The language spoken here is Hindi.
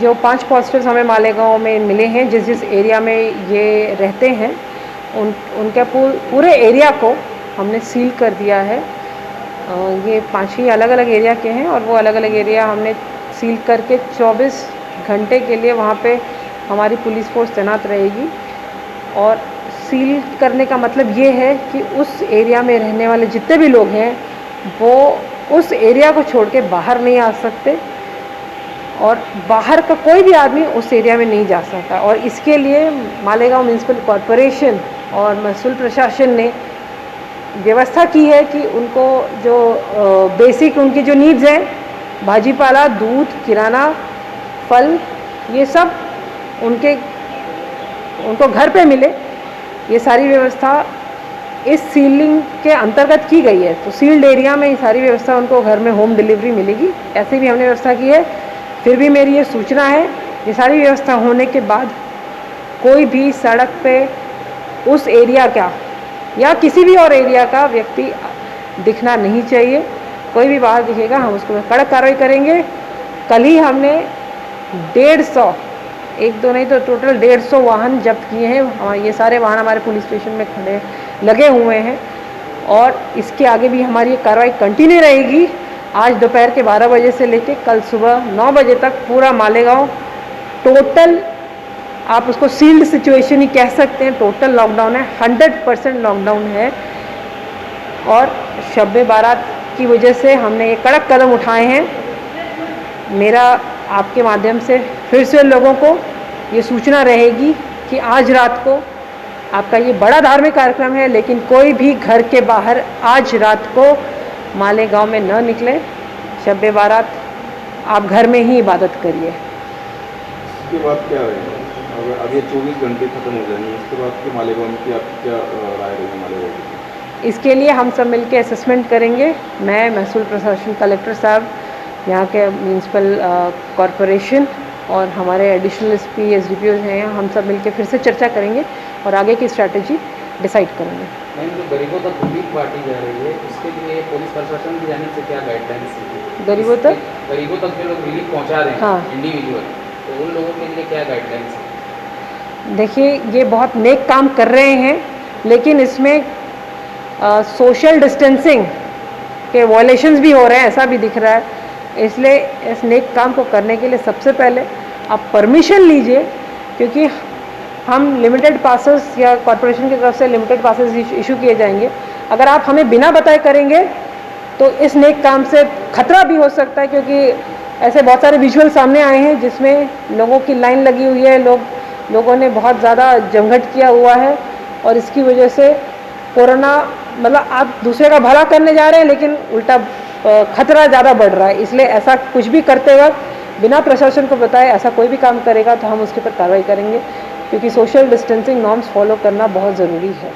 जो 5 पॉजिटिव्स हमें मालेगांव में मिले हैं, जिस जिस एरिया में ये रहते हैं उनके पूरे एरिया को हमने सील कर दिया है। ये 5 ही अलग अलग एरिया के हैं और वो अलग अलग एरिया हमने सील करके 24 घंटे के लिए वहाँ पे हमारी पुलिस फोर्स तैनात रहेगी। और सील करने का मतलब ये है कि उस एरिया में रहने वाले जितने भी लोग हैं वो उस एरिया को छोड़ के बाहर नहीं आ सकते और बाहर का कोई भी आदमी उस एरिया में नहीं जा सकता। और इसके लिए मालेगांव म्यूनसिपल कॉरपोरेशन और महसूल प्रशासन ने व्यवस्था की है कि उनको जो बेसिक उनकी जो नीड्स हैं, भाजीपाला, दूध, किराना, फल, ये सब उनको घर पे मिले। ये सारी व्यवस्था इस सीलिंग के अंतर्गत की गई है। तो सील्ड एरिया में ये सारी व्यवस्था उनको घर में होम डिलीवरी मिलेगी, ऐसे भी हमने व्यवस्था की है। फिर भी मेरी ये सूचना है, ये सारी व्यवस्था होने के बाद कोई भी सड़क पे उस एरिया का या किसी भी और एरिया का व्यक्ति दिखना नहीं चाहिए। कोई भी बाहर दिखेगा हम उसको कड़क कार्रवाई करेंगे। कल ही हमने 150, एक दो नहीं तो टोटल 150 वाहन जब्त किए हैं। ये सारे वाहन हमारे पुलिस स्टेशन में खड़े लगे हुए हैं और इसके आगे भी हमारी ये कार्रवाई कंटिन्यू रहेगी। आज दोपहर के 12 बजे से लेकर कल सुबह 9 बजे तक पूरा मालेगांव टोटल, आप उसको सील्ड सिचुएशन ही कह सकते हैं, टोटल लॉकडाउन है, 100% लॉकडाउन है। और शब बारात की वजह से हमने ये कड़क कदम उठाए हैं। मेरा आपके माध्यम से फिर से लोगों को ये सूचना रहेगी कि आज रात को आपका ये बड़ा धार्मिक कार्यक्रम है, लेकिन कोई भी घर के बाहर आज रात को मालेगांव में न निकले। शब बारात आप घर में ही इबादत करिए। इसके बाद क्या रहेगा? अब ये 24 घंटे खत्म हो जाएंगे, इसके बाद के मालेगांव में की आपकी क्या राय रहेगी मालेगांव की? इसके लिए हम सब मिलकर असेसमेंट करेंगे। मैं महसूल प्रशासन कलेक्टर साहब, यहाँ के म्यूनसिपल कॉरपोरेशन और हमारे एडिशनल एसपी एसडीपीओ हैं, हम सब मिलकर फिर से चर्चा करेंगे और आगे की स्ट्रैटेजी डिसाइड करेंगे। मैम, जो गरीबों तक रिलीफ बांटी जा रही है, उसके लिए पुलिस प्रशासन की जाने से क्या गाइडलाइंस है? गरीबों तक जो लोग रिलीफ पहुंचा रहे हैं, हाँ, इंडिविजुअल, तो उन लोगों के लिए क्या गाइडलाइंस है? देखिए, ये बहुत नेक काम कर रहे हैं, लेकिन इसमें सोशल डिस्टेंसिंग के वॉयलेशंस भी हो रहे हैं, ऐसा भी दिख रहा है। इसलिए इस नेक काम को करने के लिए सबसे पहले आप परमिशन लीजिए, क्योंकि हम लिमिटेड पासेस या कॉरपोरेशन की तरफ से लिमिटेड पासेस इशू किए जाएंगे। अगर आप हमें बिना बताए करेंगे तो इस नेक काम से खतरा भी हो सकता है, क्योंकि ऐसे बहुत सारे विजुअल सामने आए हैं जिसमें लोगों की लाइन लगी हुई है, लोगों ने बहुत ज़्यादा जमघट किया हुआ है और इसकी वजह से कोरोना, मतलब आप दूसरे का भला करने जा रहे हैं लेकिन उल्टा खतरा ज़्यादा बढ़ रहा है। इसलिए ऐसा कुछ भी करते वक्त बिना प्रशासन को बताए ऐसा कोई भी काम करेगा तो हम उसके ऊपर कार्रवाई करेंगे, क्योंकि सोशल डिस्टेंसिंग नॉर्म्स फॉलो करना बहुत ज़रूरी है।